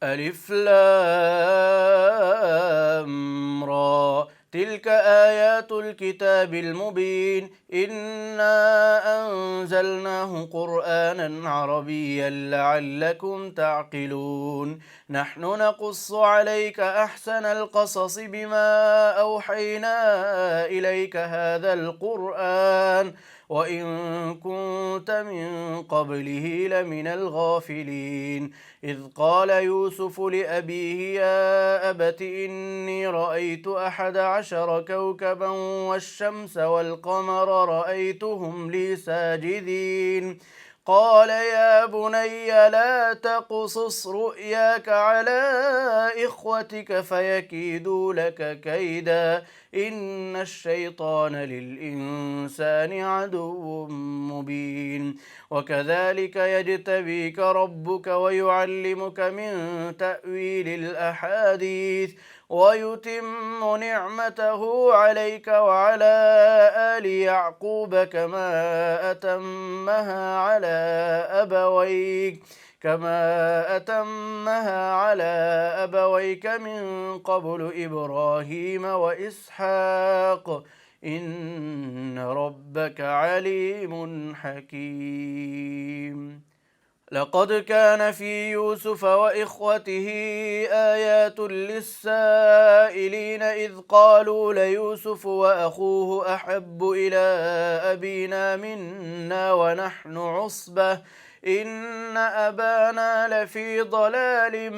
ألف لام را تلك آيات الكتاب المبين إنا أنزلناه قرآنا عربيا لعلكم تعقلون نحن نقص عليك أحسن القصص بما أوحينا إليك هذا القرآن وإن كنت من قبله لمن الغافلين إذ قال يوسف لأبيه يا أبت إني رأيت 11 كوكبا والشمس والقمر رأيتهم لي ساجدين قال يا بني لا تقصص رؤياك على إخوتك فيكيدوا لك كيدا إن الشيطان للإنسان عدو مبين وكذلك يجتبيك ربك ويعلمك من تأويل الأحاديث ويتم نعمته عليك وعلى آل يعقوب كما أتمها على أبويك من قبل إبراهيم وإسحاق إن ربك عليم حكيم لقد كان في يوسف وإخوته آيات للسائلين إذ قالوا ليوسف وأخوه أحب إلى أبينا منا ونحن عصبة إن أبانا لفي ضلال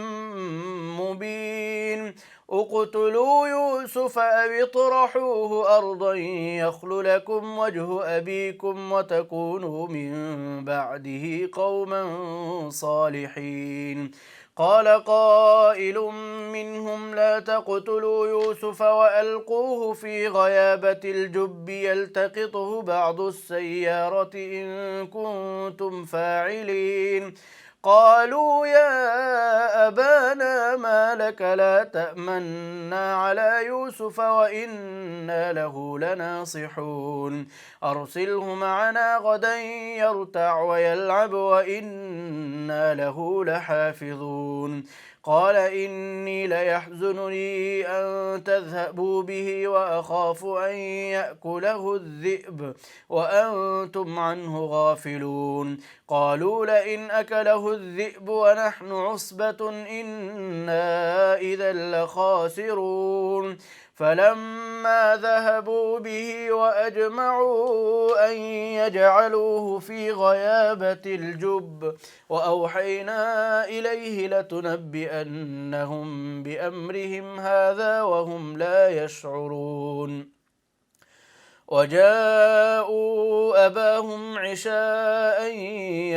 مبين اقتلوا يوسف أو اطرحوه أرضا يخل لكم وجه أبيكم وتكونوا من بعده قوما صالحين قال قائل منهم لا تقتلوا يوسف وألقوه في غيابة الجب يلتقطه بعض السيارة إن كنتم فاعلين قالوا يا أبانا ما لك لا تأمنا على يوسف وإنا له لناصحون أرسله معنا غدا يرتع ويلعب وإنا له لحافظون قال إني ليحزنني أن تذهبوا به وأخاف أن يأكله الذئب وأنتم عنه غافلون قالوا لئن أكله الذئب ونحن عصبة إنا إذا لخاسرون فلما ذهبوا به وأجمعوا أن يجعلوه في غيابة الجب وأوحينا إليه لتنبئنهم بأمرهم هذا وهم لا يشعرون وجاءوا أباهم عشاء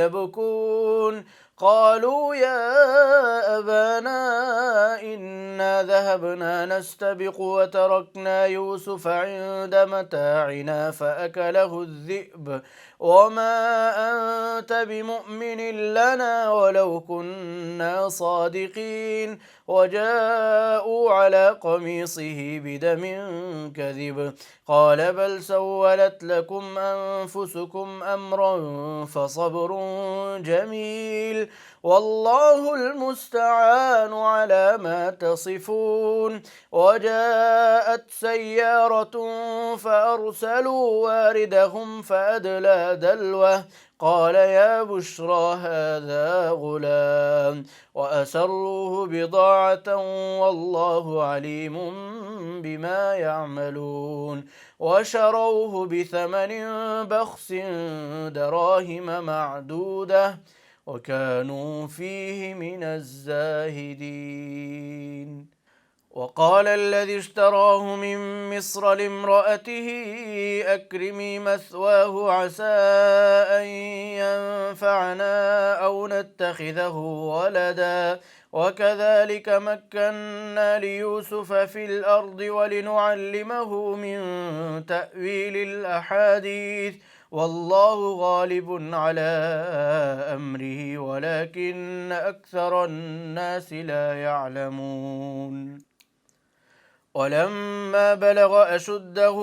يبكون قالوا يا أبانا إنا ذهبنا نستبق وتركنا يوسف عند متاعنا فأكله الذئب وما أنت بمؤمن لنا ولو كنا صادقين وجاءوا على قميصه بدم كذب قال بل سولت لكم أنفسكم أمرا فصبر جميل والله المستعان على ما تصفون وجاءت سيارة فأرسلوا واردهم فأدلى دلوه قال يا بشرى هذا غلام وأسروه بضاعة والله عليم بما يعملون وشروه بثمن بخس دراهم معدودة وكانوا فيه من الزاهدين وقال الذي اشتراه من مصر لامرأته أكرمي مثواه عسى أن ينفعنا أو نتخذه ولدا وكذلك مكنا ليوسف في الأرض ولنعلمه من تأويل الأحاديث والله غالب على أمره ولكن أكثر الناس لا يعلمون ولما بلغ أشده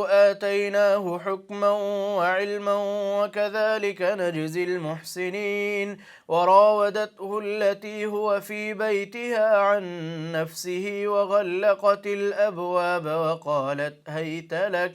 آتيناه حكما وعلما وكذلك نجزي المحسنين. وراودته التي هو في بيتها عن نفسه وغلقت الأبواب وقالت هيت لك.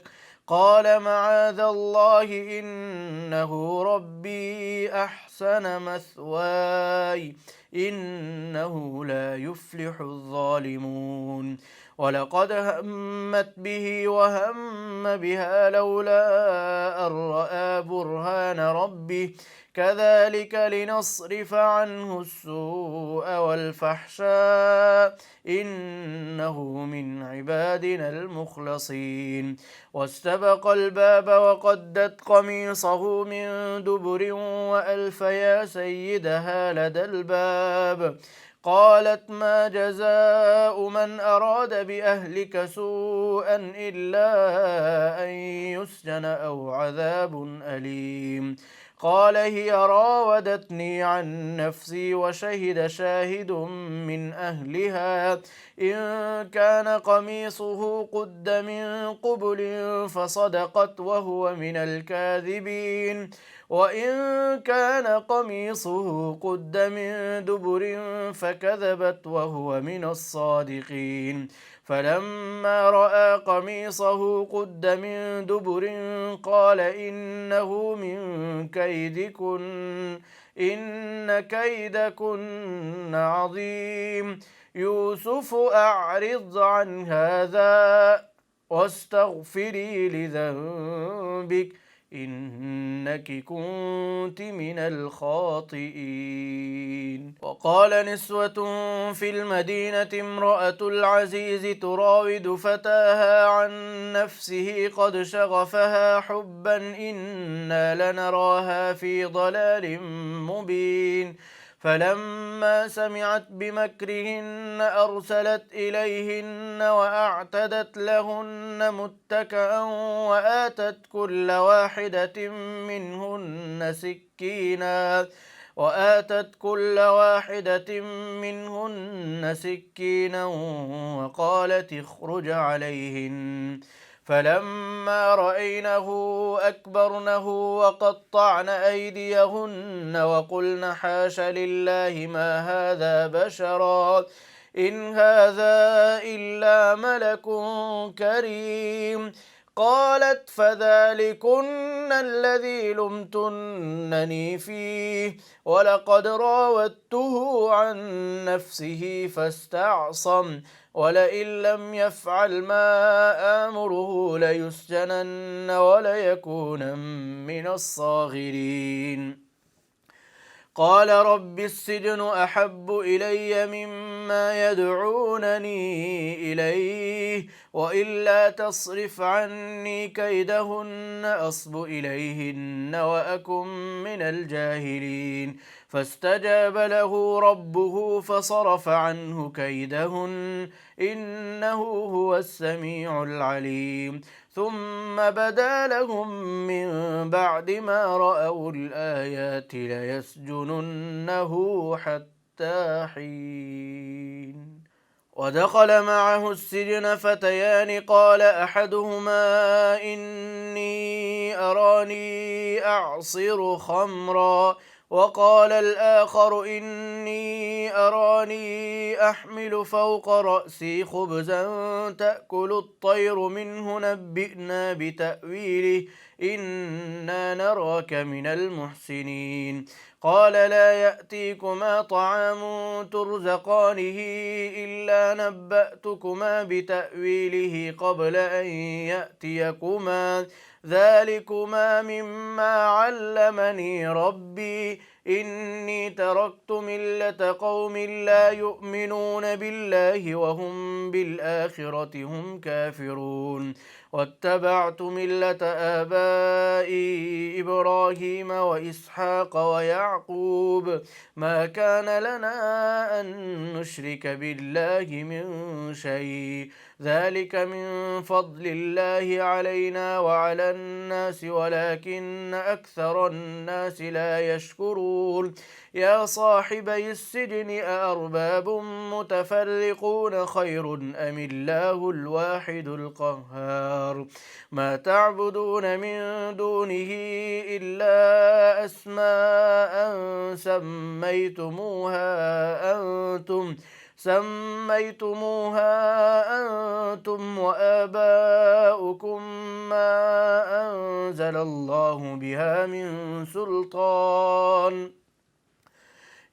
قال معاذ الله إنه ربي أحسن مثواي إنه لا يفلح الظالمون. ولقد همت به وهم بها لولا أن رأى برهان ربه كذلك لنصرف عنه السوء والفحشاء إنه من عبادنا المخلصين. واستبق الباب وقدت قميصه من دبر وألف يا سيدها لدى الباب. قالت ما جزاء من أراد بأهلك سوءا إلا أن يسجن أو عذاب أليم. قال هي راودتني عن نفسي وشهد شاهد من أهلها إن كان قميصه قد من قبل فصدقت وهو من الكاذبين وإن كان قميصه قد من دبر فكذبت وهو من الصادقين. فلما رأى قميصه قد من دبر قال إنه من كيدكن إن كيدكن عظيم. يوسف أعرض عن هذا واستغفري لذنبك إنك كنت من الخاطئين. وقال نسوة في المدينة امرأة العزيز تراود فتاها عن نفسه قد شغفها حبا إنا لنراها في ضلال مبين. فلما سمعت بمكرهن أرسلت إليهن وأعتدت لهن متكئا وآتت كل واحدة منهن سكينا وقالت اخرج عليهن. فلما رأينه أكبرنه وقطعن أيديهن وقلن حاش لله ما هذا بشرا إن هذا إلا ملك كريم. قالت فذلكن الذي لمتنني فيه ولقد راودته عن نفسه فاستعصم ولئن لم يفعل ما آمره ليسجنن وليكونن من الصاغرين. قال رب السجن أحب إلي مما يدعونني إليه وإلا تصرف عني كيدهن أصب إليهن وأكن من الجاهلين. فاستجاب له ربه فصرف عنه كيدهن إنه هو السميع العليم. ثم بدا لهم من بعد ما رأوا الآيات ليسجننه حتى حين. ودخل معه السجن فتيان قال أحدهما إني أراني أعصر خمرا وقال الآخر إني أراني أحمل فوق رأسي خبزا تأكل الطير منه نبئنا بتأويله إنا نراك من المحسنين. قال لا يأتيكما طعام ترزقانه إلا نبأتكما بتأويله قبل أن يأتيكما ذلكما مما علمني ربي إني تركت ملة قوم لا يؤمنون بالله وهم بالآخرة هم كافرون واتبعت ملة آبائي إبراهيم وإسحاق ويعقوب ما كان لنا أن نشرك بالله من شيء ذلك من فضل الله علينا وعلى الناس ولكن أكثر الناس لا يشكرون. يقول يا صاحبي السجن أأرباب متفرقون خير أم الله الواحد القهار ما تعبدون من دونه إلا أسماء سميتموها أنتم وآباؤكم ما أنزل الله بها من سلطان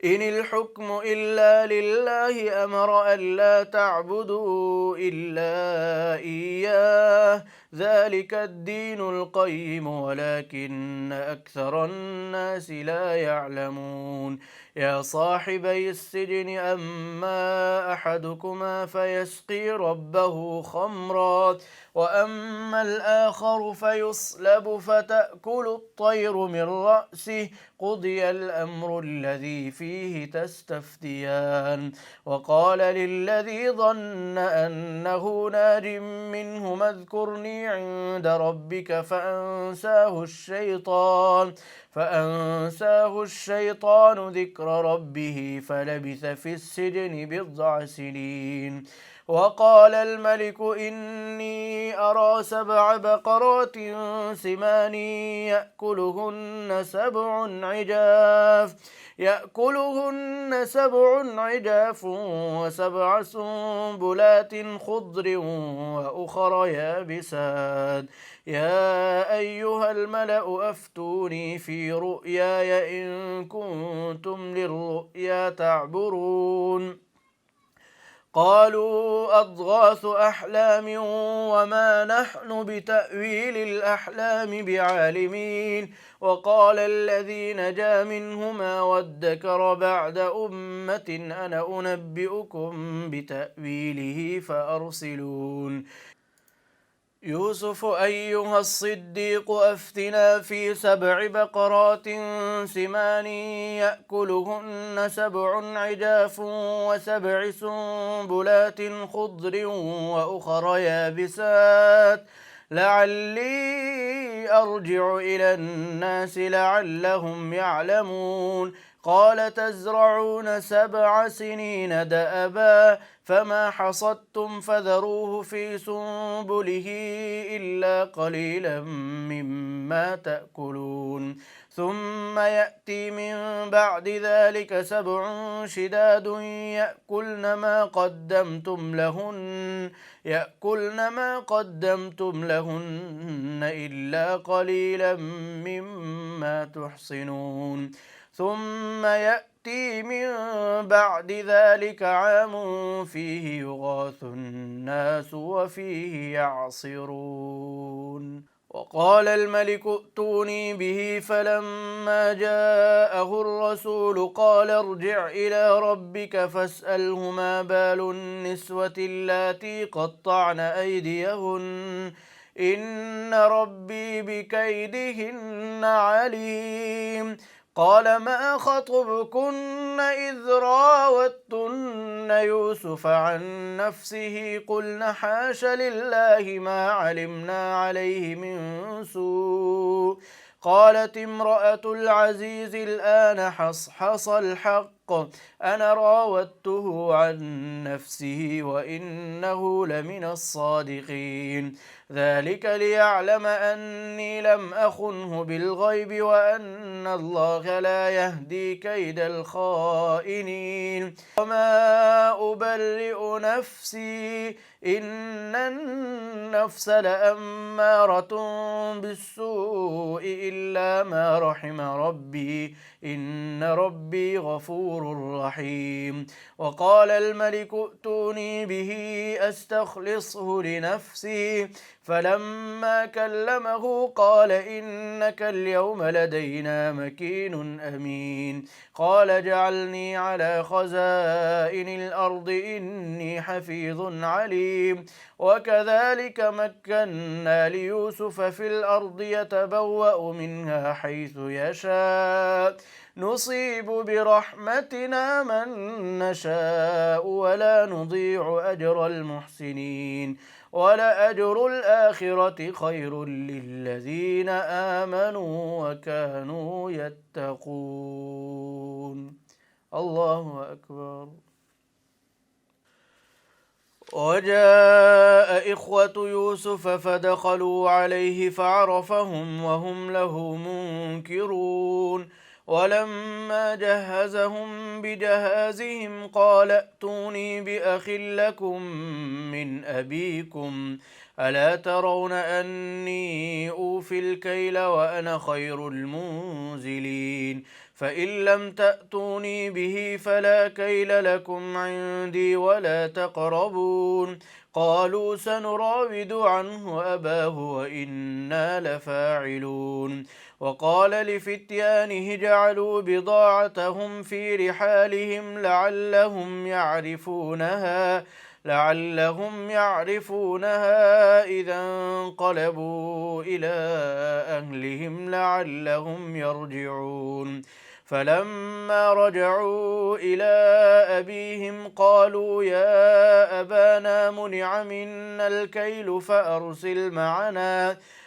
إن الحكم إلا لله أمر ألا تعبدوا إلا إياه ذلك الدين القيم ولكن أكثر الناس لا يعلمون يا صاحبي السجن أما أحدكما فيسقي ربه خمرا وأما الآخر فيصلب فتأكل الطير من رأسه قضي الأمر الذي فيه تستفتيان وقال للذي ظن أنه ناج منهما اذكرني عند ربك فأنساه الشيطان ذكر ربه فلبث في السجن بضع سنين وقال الملك إني أرى 7 بقرات سمان يأكلهن سبع عجاف و7 سنبلات خضر وأخر يابسات يا أيها الملأ أفتوني في رؤياي إن كنتم للرؤيا تعبرون قالوا أضغاث أحلام وما نحن بتأويل الأحلام بعالمين وقال الذي نجا منهما وادكر بعد أمة أنا أنبئكم بتأويله فأرسلون يوسف أيها الصديق أفتنا في 7 بقرات سمان يأكلهن 7 عجاف و7 سنبلات خضر وأخر يابسات لعلي أرجع إلى الناس لعلهم يعلمون قال تزرعون 7 سنين دأبا فما حصدتم فذروه في سنبله إلا قليلا مما تأكلون ثم يأتي من بعد ذلك 7 شداد يأكلن ما قدمتم لهن إلا قليلا مما تحصنون ثم يأتي من بعد ذلك عام فيه يغاث الناس وفيه يعصرون وقال الملك ائتوني به فلما جاءه الرسول قال ارجع إلى ربك فاسأله ما بال النسوة اللاتي قطعن أيديهن إن ربي بكيدهن عليم قال ما خطبكن إذ راوتن يوسف عن نفسه قلن حاش لله ما علمنا عليه من سوء قالت امرأة العزيز الآن حصحص الحق أنا راودته عن نفسه وإنه لمن الصادقين ذلك ليعلم أني لم أخنه بالغيب وأن الله لا يهدي كيد الخائنين وما أبرئ نفسي إن النفس لأمارة بالسوء إلا ما رحم ربي إن ربي غفور رحيم وقال الملك ائتوني به أستخلصه لنفسي فلما كلمه قال إنك اليوم لدينا مكين أمين قال اجعلني على خزائن الأرض إني حفيظ عليم وكذلك مكنا ليوسف في الأرض يتبوأ منها حيث يشاء نصيب برحمتنا من نشاء ولا نضيع أجر المحسنين ولأجر الآخرة خير للذين آمنوا وكانوا يتقون. الله أكبر. وجاء إخوة يوسف فدخلوا عليه فعرفهم وهم له منكرون. ولما جهزهم بجهازهم قال ائتوني بأخ لكم من أبيكم ألا ترون أني أوفي الكيل وأنا خير المنزلين فإن لم تأتوني به فلا كيل لكم عندي ولا تقربون. قالوا سنراود عنه أباه وإنا لفاعلون. وقال لفتيانه جعلوا بضاعتهم في رحالهم لعلهم يعرفونها إذا انقلبوا إلى أهلهم لعلهم يرجعون. فلما رجعوا إلى أبيهم قالوا يا أبانا منع منا الكيل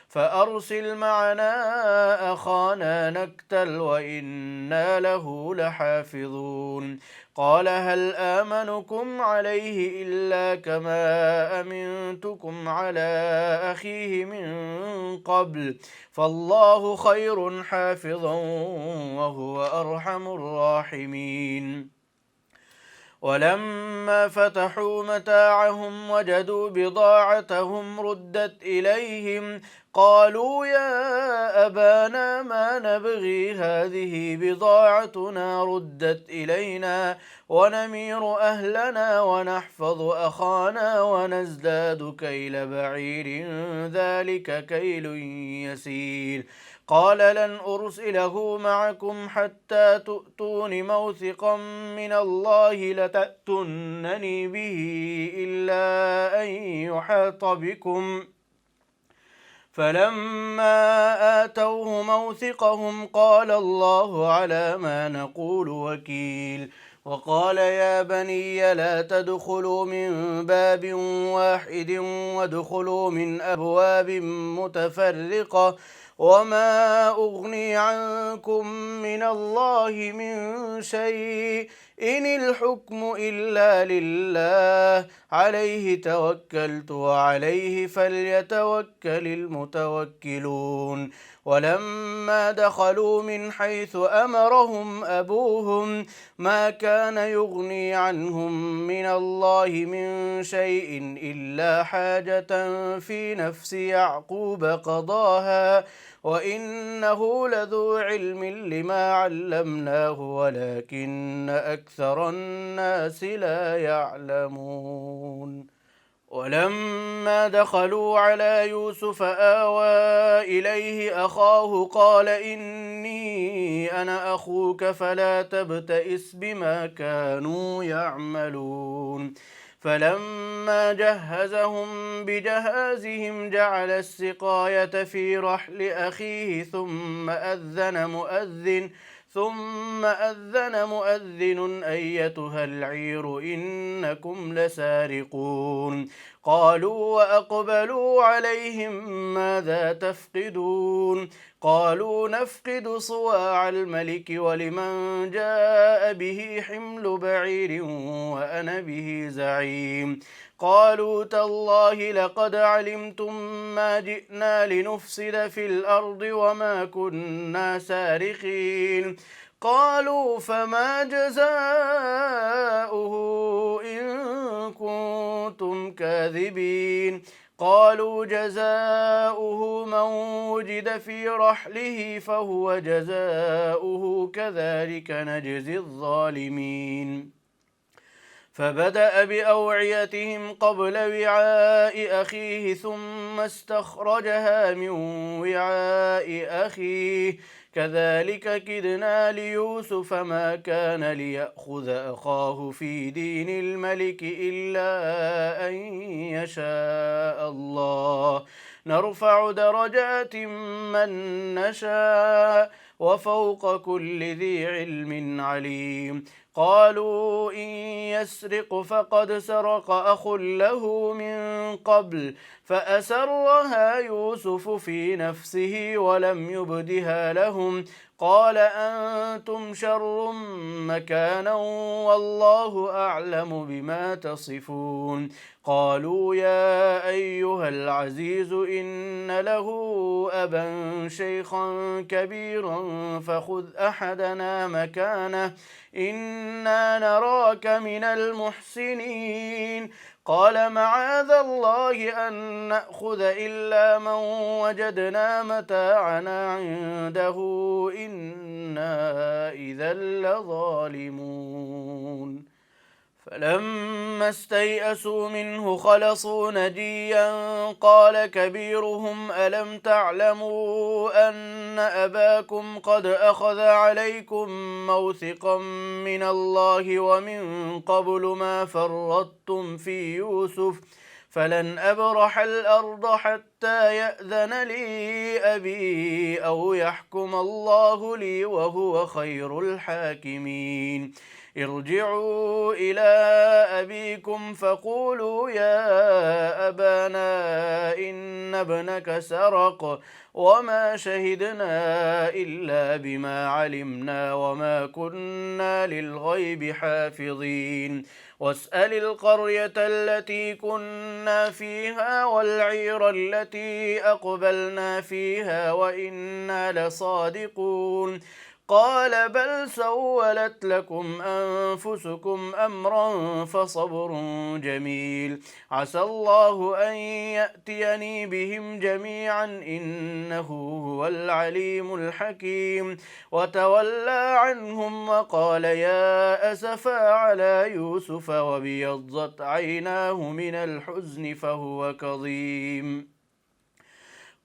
فأرسل معنا أخانا نكتل وإنا له لحافظون. قال هل آمنكم عليه إلا كما أمنتكم على أخيه من قبل فالله خير حافظا وهو أرحم الراحمين. ولما فتحوا متاعهم وجدوا بضاعتهم ردت إليهم قالوا يا أبانا ما نبغي هذه بضاعتنا ردت إلينا ونمير أهلنا ونحفظ أخانا ونزداد كيل بعير ذلك كيل يسير. قال لن أرسله معكم حتى تؤتون موثقا من الله لتأتونني به إلا أن يحاط بكم. فلما آتوه موثقهم قال الله على ما نقول وكيل. وقال يا بني لا تدخلوا من باب واحد وادخلوا من أبواب متفرقة وما أغني عنكم من الله من شيء إن الحكم إلا لله عليه توكلت وعليه فليتوكل المتوكلون. ولما دخلوا من حيث أمرهم أبوهم ما كان يغني عنهم من الله من شيء إلا حاجة في نفس يعقوب قضاها وإنه لذو علم لما علمناه ولكن أكثر الناس لا يعلمون. ولما دخلوا على يوسف آوى إليه أخاه قال إني أنا أخوك فلا تبتئس بما كانوا يعملون. فلما جهزهم بجهازهم جعل السقاية في رحل أخيه ثم أذن مؤذن أيتها العير إنكم لسارقون. قالوا وأقبلوا عليهم ماذا تفقدون. قالوا نفقد صواع الملك ولمن جاء به حمل بعير وأنا به زعيم. قالوا تالله لقد علمتم ما جئنا لنفسد في الأرض وما كنا سارقين. قالوا فما جزاؤه إن كنتم كاذبين. قالوا جزاؤه من وجد في رحله فهو جزاؤه كذلك نجزي الظالمين. فبدأ بأوعيتهم قبل وعاء أخيه ثم استخرجها من وعاء أخيه كذلك كدنا ليوسف ما كان ليأخذ أخاه في دين الملك إلا أن يشاء الله نرفع درجات من نشاء وفوق كل ذي علم عليم. قالوا إن يسرق فقد سرق أخ له من قبل فأسرها يوسف في نفسه ولم يبدها لهم قال أنتم شر مكانا والله أعلم بما تصفون. قالوا يا أيها العزيز إن له أبا شيخا كبيرا فخذ أحدنا مكانه إنا نراك من المحسنين. قال معاذ الله أن نأخذ إلا من وجدنا متاعنا عنده إنا إذا لظالمون. فلما استيئسوا منه خلصوا نجيا قال كبيرهم ألم تعلموا أن أباكم قد أخذ عليكم موثقا من الله ومن قبل ما فرطتم في يوسف فلن أبرح الأرض حتى يأذن لي أبي أو يحكم الله لي وهو خير الحاكمين. ارجعوا إلى أبيكم فقولوا يا أبانا إن ابنك سرق وما شهدنا إلا بما علمنا وما كنا للغيب حافظين. واسأل القرية التي كنا فيها والعير التي أقبلنا فيها وإنا لصادقون. قال بل سولت لكم أنفسكم أمرا فصبر جميل عسى الله أن يأتيني بهم جميعا إنه هو العليم الحكيم. وتولى عنهم وقال يا أسفا على يوسف وابيضت عيناه من الحزن فهو كظيم.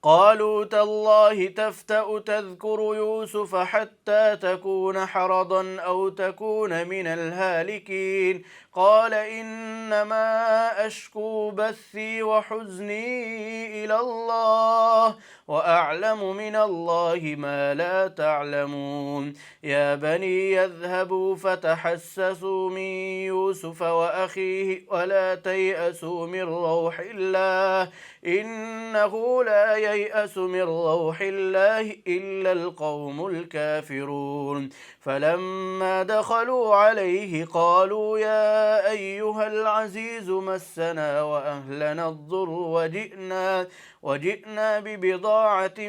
قالوا تالله تفتأ تذكر يوسف حتى تكون حرضا أو تكون من الهالكين. قال إنما أشكو بثي وحزني إلى الله وأعلم من الله ما لا تعلمون. يا بني يذهبوا فتحسسوا من يوسف وأخيه ولا تيأسوا من روح الله إنه لا ييأس من روح الله إلا القوم الكافرون. فلما دخلوا عليه قالوا يا أيها العزيز مسنا وأهلنا الضر وجئنا ببضاعة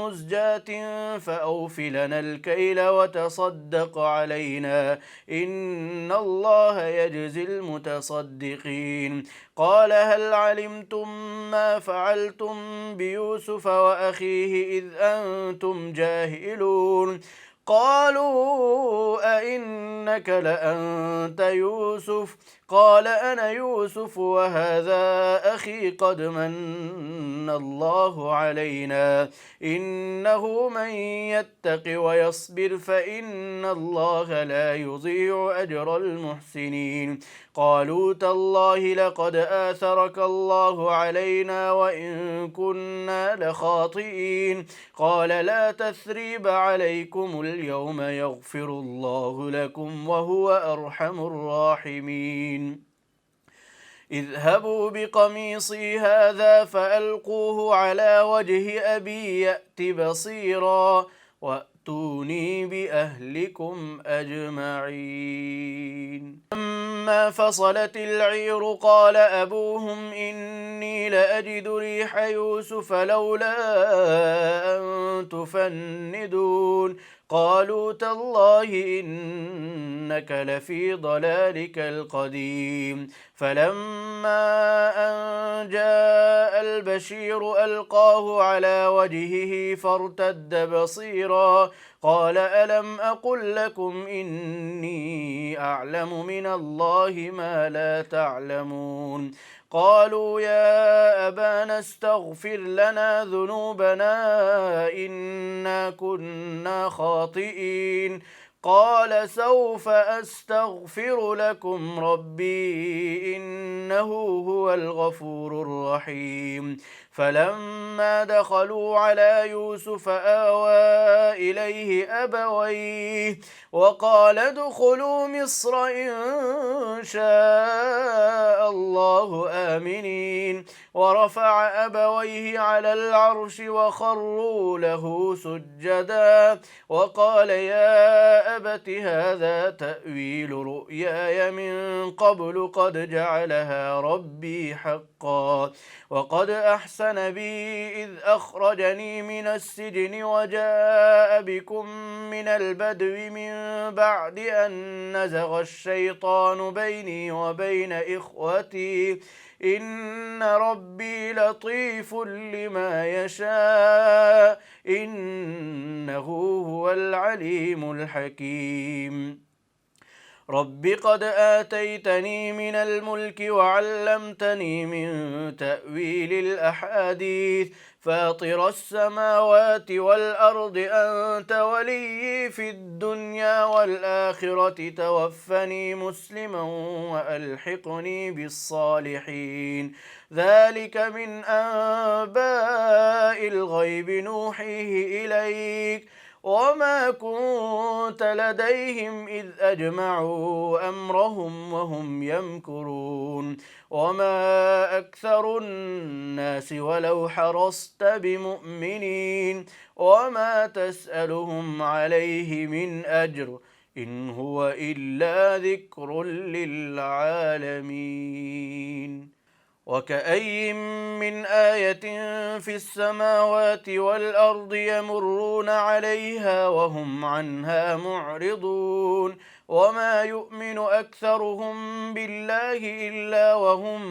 مزجاة فأوف لنا الكيل وتصدق علينا إن الله يجزي المتصدقين. قال هل علمتم ما فعلتم بيوسف وأخيه إذ أنتم جاهلون. قالوا أئنك لأنت يوسف قال أنا يوسف وهذا أخي قد من الله علينا إنه من يتق ويصبر فإن الله لا يضيع أجر المحسنين. قالوا تالله لقد آثرك الله علينا وإن كنا لخاطئين. قال لا تثريب عليكم اليوم يغفر الله لكم وهو أرحم الراحمين. اذهبوا بقميصي هذا فألقوه على وجه أبي يأت بصيرا وأتوني بأهلكم أجمعين. لما فصلت العير قال أبوهم إني لأجد ريح يوسف لولا أن تفندون. قالوا تالله إنك لفي ضلالك القديم. فلما أن جاء البشير ألقاه على وجهه فارتد بصيرا قال ألم أقل لكم إني أعلم من الله ما لا تعلمون. قالوا يا أبانا استغفر لنا ذنوبنا إنا كنا خاطئين. قال سوف أستغفر لكم ربي إنه هو الغفور الرحيم. فلما دخلوا على يوسف آوى إليه أبويه وقال ادخلوا مصر إن شاء الله آمنين. ورفع أبويه على العرش وخروا له سجدا وقال يا أبت هذا تأويل رؤياي من قبل قد جعلها ربي حقا وقد أحسن بي إذ أخرجني من السجن وجاء بكم من البدو من بعد أن نزغ الشيطان بيني وبين إخوتي إن ربي لطيف لما يشاء إنه هو العليم الحكيم. رب قد آتيتني من الملك وعلمتني من تأويل الأحاديث فاطر السماوات والأرض أنت ولي في الدنيا والآخرة توفني مسلما وألحقني بالصالحين. ذلك من أنباء الغيب نوحيه إليك وما كنت لديهم إذ أجمعوا أمرهم وهم يمكرون وما أكثر الناس ولو حرصت بمؤمنين وما تسألهم عليه من أجر إن هو إلا ذكر للعالمين. وكأي من آية في السماوات والأرض يمرون عليها وهم عنها معرضون وما يؤمن أكثرهم بالله إلا وهم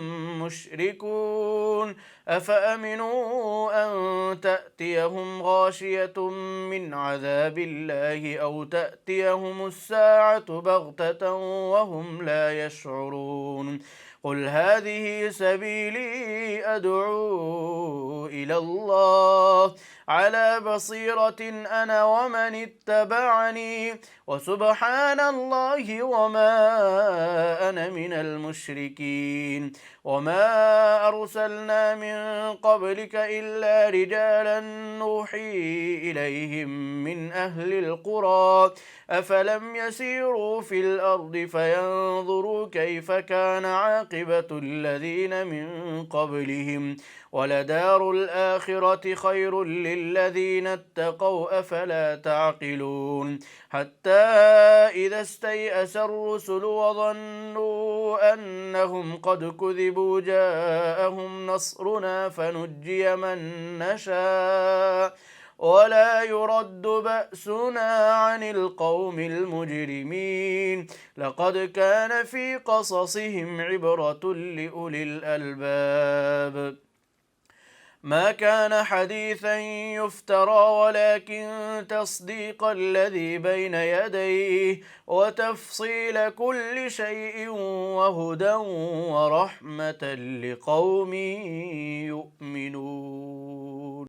مشركون. أفأمنوا أن تأتيهم غاشية من عذاب الله أو تأتيهم الساعة بغتة وهم لا يشعرون. قل هذه سبيلي أدعو إلى الله على بصيرة أنا ومن اتبعني وسبحان الله وما أنا من المشركين. وما أرسلنا من قبلك إلا رجالا نوحي إليهم من أهل القرى أفلم يسيروا في الأرض فينظروا كيف كان عاقبة الذين من قبلهم ولدار الآخرة خير للذين اتقوا أفلا تعقلون. حتى إذا استيأس الرسل وظنوا أنهم قد كذبوا جاءهم نصرنا فنجي من نشاء ولا يرد بأسنا عن القوم المجرمين. لقد كان في قصصهم عبرة لأولي الألباب. ما كان حديثا يفترى ولكن تصديق الذي بين يديه وتفصيل كل شيء وهدى ورحمة لقوم يؤمنون.